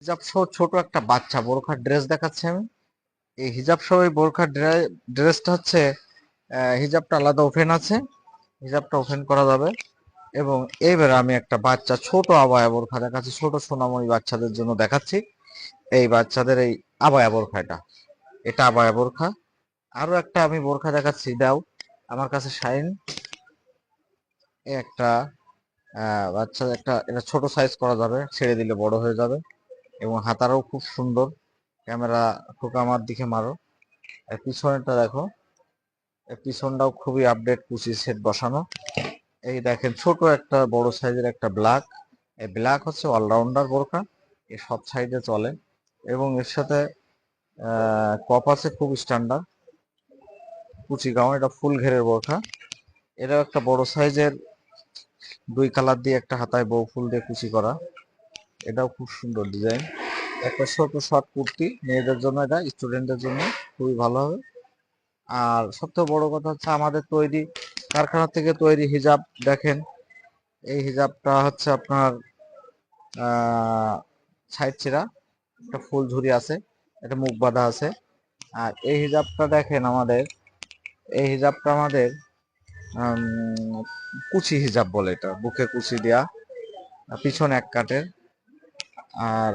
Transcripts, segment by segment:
হিজাব সহ ছোট একটা বাচ্চা বোরখার ড্রেস দেখাচ্ছি আমি। এই হিজাব সহ এই বোরখার ড্রেসটা হচ্ছে হিজাবটা আলাদা ওপেন আছে, হিজাবটা ওপেন করা যাবে। এবং এবারে আমি একটা বাচ্চা ছোট আবায়া বোরখা দেখাচ্ছি, ছোট সোনামণি বাচ্চাদের জন্য দেখাচ্ছি। এই বাচ্চাদের এই আবায়া বোরখা, এটা আবায়া বোরখা। আরো একটা আমি বোরখা দেখাচ্ছি, দাও আমার কাছে শাইন। একটা বাচ্চা, একটা এটা ছোট সাইজ করা যাবে, ছেড়ে দিলে বড় হয়ে যাবে। এবং হাতারাও খুব সুন্দর। ক্যামেরা ঠোকা আমার দিকে মারো। এর পিছনেরটা দেখো, এর পিছনটাও খুবই আপডেট, কুচি সেট বসানো। এই দেখেন ছোট একটা বড় সাইজের একটা ব্ল্যাক। এই ব্ল্যাক হচ্ছে অলরাউন্ডার বোরকা, এ সব সাইডে চলে। এবং এর সাথে কপ আছে খুব স্ট্যান্ডার্ড, কুচি গাউন, এটা ফুল ঘেরের বোরকা। এটাও একটা বড় সাইজের, দুই কালার দিয়ে একটা হাতায় বউ ফুল দিয়ে কুচি করা। এটাও খুব সুন্দর ডিজাইন। একটা ছোট শর্ট কুর্তি মেয়েদের জন্য, এটা স্টুডেন্টদের জন্য খুবই ভালো হবে। আর সবথেকে বড় কথা হচ্ছে আমাদের তৈরি কারখানা থেকে তৈরি হিজাব দেখেন। এই হিজাবটা হচ্ছে আপনার সাইড ছিঁড়া, একটা ফুল ঝুরি আছে, একটা মুখ বাঁধা আছে। আর এই হিজাবটা দেখেন আমাদের, এই হিজাবটা আমাদের কুচি হিজাব বলে, এটা বুকে কুচি দেয়া, পিছনে এক কাটের। আর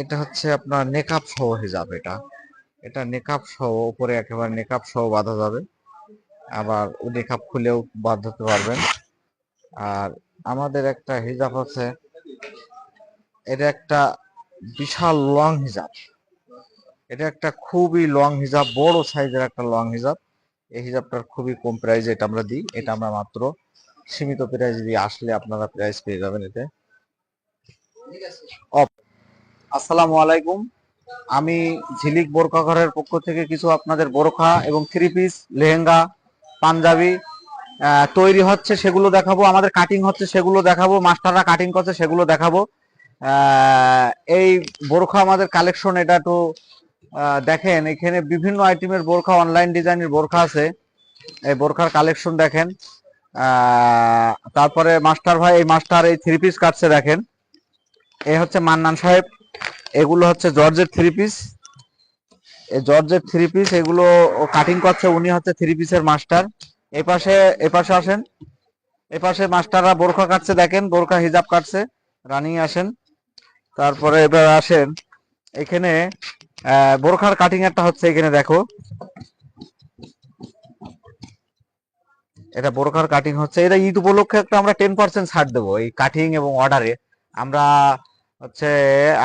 এটা হচ্ছে আপনার নেকাব সহ হিজাব, এটা এটা নেকাব সহ, উপরে একেবারে নেকাব সহ বাঁধা যাবে, আবার নেকাব খুলেও বাঁধতে পারবেন। আর আমাদের একটা হিজাব আছে, এটা একটা বিশাল লং হিজাব, এটা একটা খুবই লং হিজাব, বড় সাইজের একটা লং হিজাব। এই হিজাবটার খুবই কম প্রাইসে এটা আমরা দিই, এটা আমরা মাত্র সীমিত প্রাইসে দিই, আসলে আপনারা প্রাইস পেয়ে যাবেন এতে। আসসালামু আলাইকুম, আমি ঝিলিক বোরকা ঘরের পক্ষ থেকে কিছু আপনাদের বোরখা এবং থ্রি পিস, লেহেঙ্গা, পাঞ্জাবি তৈরি হচ্ছে সেগুলো দেখাবো, আমাদের কাটিং হচ্ছে সেগুলো দেখাবো, মাস্টাররা কাটিং করছে সেগুলো দেখাবো। এই বোরখা আমাদের কালেকশন, এটা একটু দেখেন, এখানে বিভিন্ন আইটেমের বোরখা, অনলাইন ডিজাইনের বোরখা আছে। এই বোরখার কালেকশন দেখেন। তারপরে মাস্টার ভাই, এই মাস্টার এই থ্রি পিস কাটছে দেখেন। এই হচ্ছে মান্নান সাহেব, এগুলো হচ্ছে জর্জের থ্রি পিস, এই জর্জের থ্রি পিস এগুলো কাটিং করছে, উনি হচ্ছে থ্রি পিসের মাস্টার। এপাশে এপাশে আসেন, এপাশে মাস্টাররা বোরখা কাটছে দেখেন, বোরখা হিজাব কাটছে, রানিং আসেন। তারপরে এবার আসেন এখানে, বোরখার কাটিং একটা হচ্ছে এখানে দেখো, এটা বোরখার কাটিং হচ্ছে, এটা ঈদ উপলক্ষে একটা আমরা 10% ছাড় দেবো এই কাটিং এবং অর্ডারে। আমরা হচ্ছে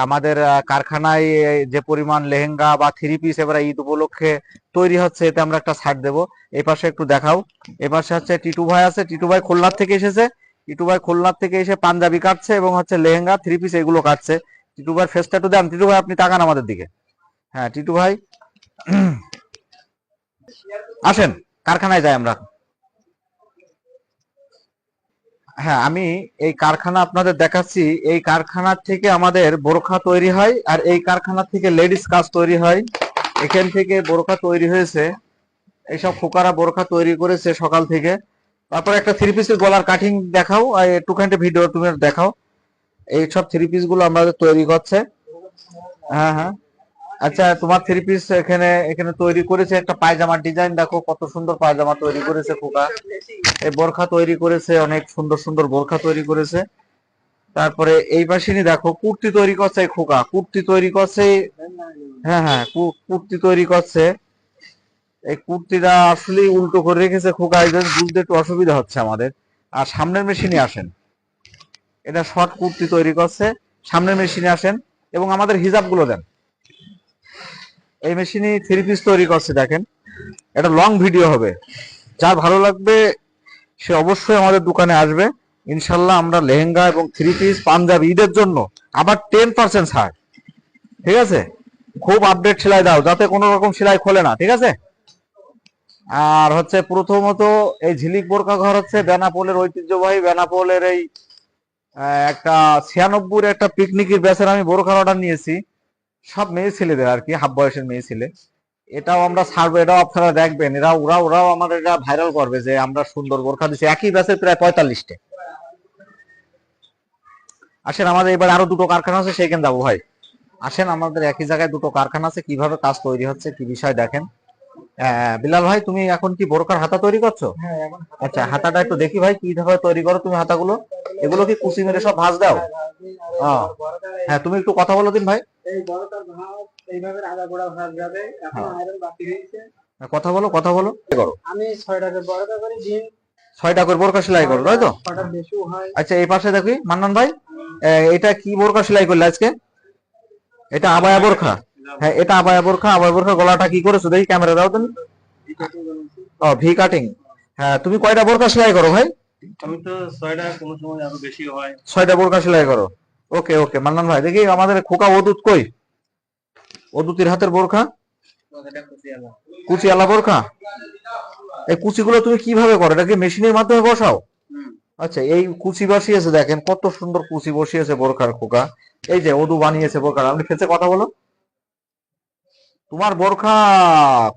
আমাদের কারখানায় যে পরিমাণ লেহেঙ্গা বা থ্রি পিস এবার ঈদ উপলক্ষে তৈরি হচ্ছে, এতে আমরা একটা ছাড় দেবো। এই পাশে একটু দেখাও, এ পাশে হচ্ছে টিটু ভাই আছে, টিটু ভাই খুলনার থেকে এসেছে। টিটু ভাই খুলনার থেকে এসে পাঞ্জাবি কাটছে এবং হচ্ছে লেহেঙ্গা থ্রি পিস এগুলো কাটছে। টিটু ভাই ফেসটা একটু দেন, টিটু ভাই আপনি তাকান আমাদের দিকে। হ্যাঁ টিটু ভাই, আসেন কারখানায় যাই আমরা। হ্যাঁ আমি এই কারখানা আপনাদের দেখাচ্ছি, এই কারখানা থেকে আমাদের বোরখা তৈরি হয়, আর এই কারখানা থেকে লেডিস কাজ তৈরি হয়। এখান থেকে বোরখা তৈরি হয়েছে, এইসব ফুকারা বোরখা তৈরি করেছে সকাল থেকে। তারপর একটা থ্রি পিসের গলার কাটিং দেখাও, আর একটুখানি ভিডিও তুমি দেখাও। এই সব থ্রি পিস গুলো আমাদের তৈরি করছে। হ্যাঁ হ্যাঁ, আচ্ছা তোমার থ্রি পিস এখানে এখানে তৈরি করেছে, একটা পায়জামার ডিজাইন দেখো, কত সুন্দর পায়জামা তৈরি করেছে ফুকা। এই বোরখা তৈরি করেছে, অনেক সুন্দর সুন্দর বোরখা তৈরি করেছে। তারপরে এই পাশে দেখো কুর্তি তৈরি করছে, খোকা কুর্তি তৈরি করছে। হ্যাঁ হ্যাঁ, কুর্তি তৈরি করছে। এই কুর্তিটা আসলে উল্টো করে রেখেছে খোকা, এই জন্য বুঝতে একটু অসুবিধা হচ্ছে আমাদের। আর সামনের মেশিনে আসেন, এটা শর্ট কুর্তি তৈরি করছে, সামনের মেশিনে আসেন এবং আমাদের হিজাব গুলো দেন। এই মেশিনে থ্রি পিস তৈরি করছে দেখেন, এটা লং ভিডিও হবে, যার ভালো লাগবে সে অবশ্যই আমাদের দোকানে আসবে। ইনশাল্লাহ আমরা লেহেঙ্গা এবং থ্রি পিস পাঞ্জাবি ঈদের জন্য আবার 10% ছাড়, ঠিক আছে? খুব আপডেট সেলাই দাও, যাতে কোনো রকম সেলাই খোলে না, ঠিক আছে? আর হচ্ছে প্রথমত এই ঝিলিক বোরকা ঘর হচ্ছে বেনাপোলের ঐতিহ্যবাহী, বেনাপোলের এই একটা 96 একটা পিকনিকের ব্যাচের আমি বোরখার অর্ডার নিয়েছি, সব মেয়ে ছেলেদের আর কি, হাফ বয়সের মেয়ে ছেলে। এটাও আমরা ছাড়বো, এটাও আপনারা দেখবেন, ওরাও আমাদের এটা ভাইরাল করবে যে আমরা সুন্দর বোরখা দিচ্ছি, একই ব্যাচের প্রায় 45টে। আসেন, আমাদের এবার আরো দুটো কারখানা আছে, সেখানে যাবো ভাই। আসেন, আমাদের একই জায়গায় দুটো কারখানা আছে, কিভাবে কাজ তৈরি হচ্ছে কি বিষয় দেখেন। বিলাল ভাই, তুমি এখন কি বোরকার হাতা তৈরি করছো? আচ্ছা, হাতাটা একটু দেখি ভাই, কিভাবে তৈরি করো তুমি হাতাগুলো। এগুলো কি কুচি মেরে সব ভাঁজ দাও? হ্যাঁ, তুমি একটু কথা বলো দিন ভাই। কথা বলো, কথা বলো। করো, আমি 6টা বড়টা করে দিন 6টা করে বোরকা সেলাই করো, তাই তো? 6টার বেশিও হয়। আচ্ছা, এই পাশে দেখি মান্নান ভাই, এটা কি বোরকা সেলাই করলে আজকে? এটা আবায়া বোরখা। হ্যাঁ, এটা আবায়া বোরখা। আবায়া বোরখা গলাটা কি করেছো দেখি, ক্যামেরা দাও তুমি। ও, ভি কাটিং। হ্যাঁ, তুমি কয়টা বোরকা সেলাই করো ভাই? আমি তো 6টা, কোনো সময় আরো বেশি হয়। 6টা বোরকা সেলাই করো। ওকে ওকে, মান্নান ভাই দেখি আমাদের খোকা ওদুত কই, ওদুতির হাতের বোরখা, কুচি আলা বোরখা। এই কুচিগুলো তুমি কিভাবে করো? এটা কি মেশিনের মাধ্যমে বসাও? আচ্ছা, এই কুচি বসিয়েছে, দেখেন কত সুন্দর কুচি বসিয়েছে বোরখার খোকা। এই যে ওদু বানিয়েছে বোরখা। আপনি ফেসে কথা বলো। তোমার বোরখা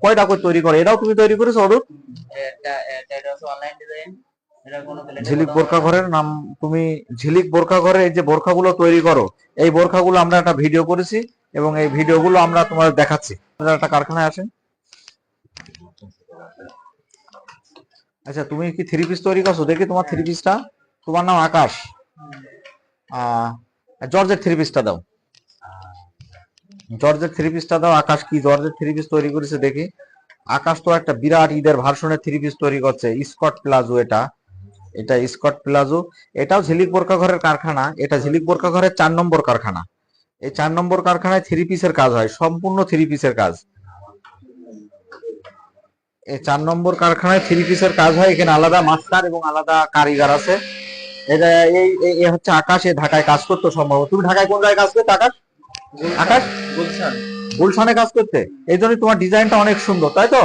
কয়টা করে তৈরি করে? এটাও তুমি তৈরি করেছো ওদু? এটা হচ্ছে অনলাইন ডিজাইন। এটা কোনো ঝিলিক বোরখা ঘরের নাম। তুমি ঝিলিক বোরখা ঘরে এই যে বোরখাগুলো তৈরি করো, এই বোরখাগুলো আমরা একটা ভিডিও করেছি এবং এই ভিডিওগুলো আমরা তোমাদের দেখাচ্ছি। আপনারা একটা কারখানায় আসেন। আচ্ছা, তুমি কি থ্রি পিস তৈরি করছো দেখি তোমার থ্রি পিসটা। তোমার নাম আকাশ। জর্জের থ্রি পিসটা দাও, জর্জের থ্রি পিসটা দাও। আকাশ কি জর্জের থ্রি পিস তৈরি করেছে দেখি। আকাশ তো একটা বিরাট ঈদের ভার্সনের থ্রি পিস তৈরি করছে, স্কট প্লাজো। এটা এটা স্কট প্লাজো। এটাও ঝিলিক বোরকা ঘরের কারখানা। এটা ঝিলিক বোরকা ঘরের 4 নম্বর কারখানা। এই 4 নম্বর কারখানায় থ্রি পিসের কাজ হয়, সম্পূর্ণ থ্রি পিসের কাজ। এই 4 নম্বর কারখানায় থ্রি পিসের কাজ হয়। এখানে আলাদা মাস্টার এবং আলাদা কারিগর আছে। এটা এই এই হচ্ছে আকাশ। এ ঢাকায় কাজ করতে সম্ভব। তুমি ঢাকায় কোন জায়গায় কাজ করতে আকাশ? আকাশ গুলশান। গুলশানে কাজ করতে। এই জন্যই তোমার ডিজাইনটা অনেক সুন্দর, তাই তো?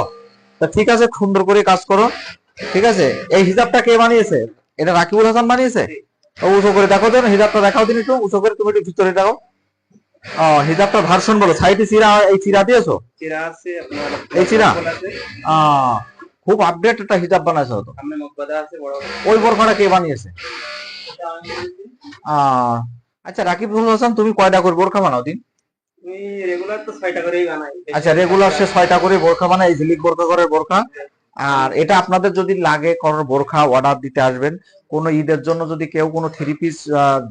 তা ঠিক আছে, সুন্দর করে কাজ করো। ঠিক আছে। এই হিজাবটা কে বানিয়েছে? এটা রাকিবুল হাসান বানিয়েছে। ও, উঁচু করে দেখো তো, হিজাবটা দেখাও দিন একটু উঁচু করে, তুমি একটু ভিতরে দেখো। ও, হিজাবটা ভার্সন বলো। সাইডে চিরা, এই চিরা দিয়েছো? চিরা আছে আপনার, এই চিরা। আছে। খুব আপডেট একটা হিজাব বানাইছো তো। সামনে মকবাদা আছে বড়। ওই বোরখাটা কে বানিয়েছে? এটা আমি দিয়েছি। আচ্ছা, রাকিবুল হাসান, তুমি কয়টা করে বোরখা বানাও দিন? আমি রেগুলার তো 6টা করেই বানাই। আচ্ছা, রেগুলার সে 6টা করে বোরখা বানায়, এই ঝিলিক বোরখা ঘরের বোরখা। আর এটা আপনাদের যদি লাগে কোনো বোরখা অর্ডার দিতে আসবেন, কোন ঈদের জন্য যদি কেউ কোনো থ্রি পিস,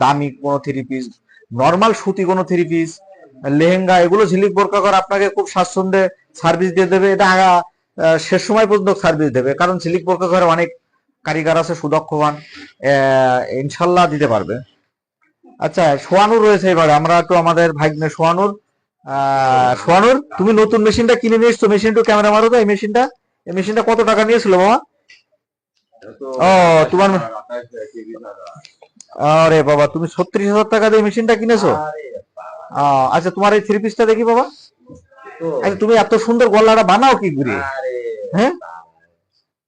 দামি কোনো থ্রি পিস, নর্মাল সুতি কোনো থ্রি পিস, লেহেঙ্গা, এগুলো ঝিলিক বোরখা ঘর আপনাকে খুব স্বাচ্ছন্দ্যে সার্ভিস দিয়ে দেবে। এটা শেষ সময় পর্যন্ত সার্ভিস দেবে, কারণ ঝিলিক বোরখা ঘরে অনেক কারিগর আছে সুদক্ষবান। ইনশাল্লাহ দিতে পারবে। আচ্ছা, সোয়ানুর রয়েছে। এবারে আমরা একটু আমাদের ভাগ্নে সোয়ানুর। সোয়ানুর, তুমি নতুন মেশিনটা কিনে নিয়ে এসছো। মেশিন একটু ক্যামেরা মারো তো। এই মেশিনটা কত টাকা নিয়েছিল মামা? ও, তোমার, আরে বাবা, তুমি 36,000 টাকা দিয়ে মেশিনটা কিনেছো? আচ্ছা, তোমার এই থ্রি পিসটা দেখি বাবা। আচ্ছা, তুমি এত সুন্দর গলাটা বানাও কি করে? হ্যাঁ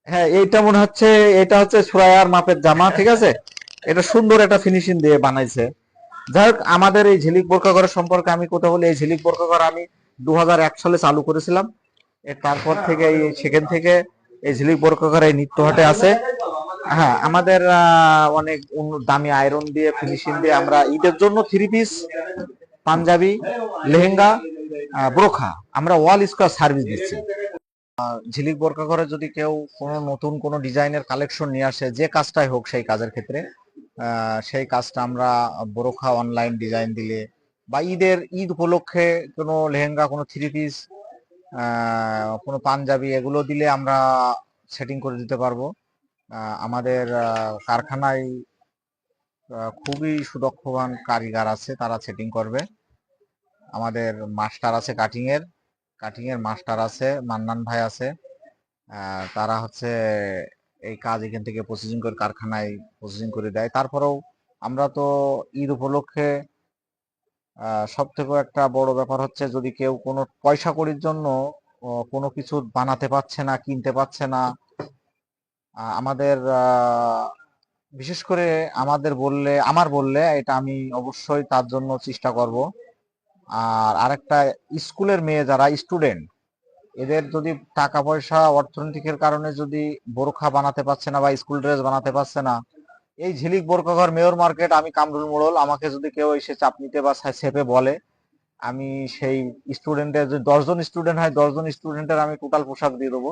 হ্যাঁ, এইটা মনে হচ্ছে, এটা হচ্ছে সুরায়ার মাপের জামা, ঠিক আছে। এটা সুন্দর একটা ফিনিশিং দিয়ে বানাইছে। যাই হোক, আমাদের এই ঝিলিক বোরকা ঘরের সম্পর্কে আমি কথা বলি। এই ঝিলিক বোরকা ঘর আমি 2001 সালে চালু করেছিলাম। তারপর থেকে সেখান থেকে এই ঝিলিক বোরকা ঘর এই নিত্য হাটে আছে। হ্যাঁ, আমাদের অনেক দামি আয়রন দিয়ে, ফিনিশিং দিয়ে আমরা ঈদের জন্য থ্রি পিস, পাঞ্জাবি, লেহেঙ্গা, বোরখা আমরা ওয়াল স্কোয়ার সার্ভিস দিচ্ছি। ঝিলিক বোরকা ঘরে যদি কেউ কোনো নতুন কোনো ডিজাইনের কালেকশন নিয়ে আসে, যে কাজটাই হোক, সেই কাজের ক্ষেত্রে সেই কাজটা আমরা বোরখা অনলাইন ডিজাইন দিলে, বা ঈদ উপলক্ষে কোনো লেহেঙ্গা, কোনো থ্রি পিস, কোনো পাঞ্জাবি, এগুলো দিলে আমরা সেটিং করে দিতে পারবো। আমাদের কারখানায় খুবই সুদক্ষবান কারিগর আছে, তারা সেটিং করবে। আমাদের মাস্টার আছে কাটিং এর মাস্টার আছে, মান্নান ভাই আছে। তারা হচ্ছে এই কাজ এখান থেকে প্রসেসিং করে কারখানায় প্রসেসিং করে দেয়। তারপরেও আমরা তো ঈদ উপলক্ষে সব থেকে একটা বড় ব্যাপার হচ্ছে, যদি কেউ কোনো পয়সা কড়ির জন্য কোনো কিছু বানাতে পারছে না, কিনতে পারছে না, আমাদের বিশেষ করে আমার বললে এটা আমি অবশ্যই তার জন্য চেষ্টা করব। আর আরেকটা, স্কুলের মেয়ে যারা স্টুডেন্ট, এদের যদি টাকা পয়সা অর্থনৈতিকের কারণে যদি বোরখা বানাতে পারছে না বা স্কুল ড্রেস বানাতে পারছে না, এই ঝিলিক বোরকাঘর মেয়র মার্কেট, আমি কামরুল মোড়ল। আমাকে যদি কেউ এসে চাপ নিতে বা ছেপে বলে, আমি সেই স্টুডেন্টের, যদি 10 জন স্টুডেন্ট হয় 10 জন স্টুডেন্টের আমি টোটাল পোশাক দিয়ে দেবো।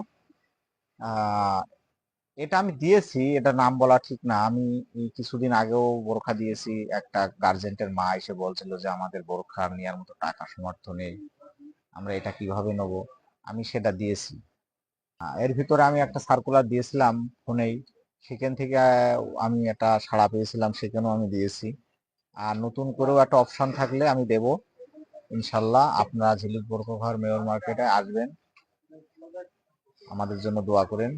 আহ এটা আমি দিয়েছি, এটা নাম বলা ঠিক না। আমি এই কিছুদিন আগেও বোরখা দিয়েছি। একটা গার্জেন্টের মা এসে বলছিল যে আমাদের বোরখা নেওয়ার মতো টাকা সামর্থ্য নেই, আমরা এটা কিভাবে নেব। আমি সেটা দিয়েছি। এর ভিতরে আমি একটা সার্কুলার দিয়েছিলাম ফোনেই, সেখান থেকে আমি একটা সাড়া পেয়েছিলাম, সেখানেও আমি দিয়েছি। আর নতুন করেও একটা অপশন থাকলে আমি দেব ইনশাল্লাহ। আপনারা ঝিলিক বোরখা ঘর মেয়র মার্কেটে আসবেন, আমাদের জন্য দোয়া করেন।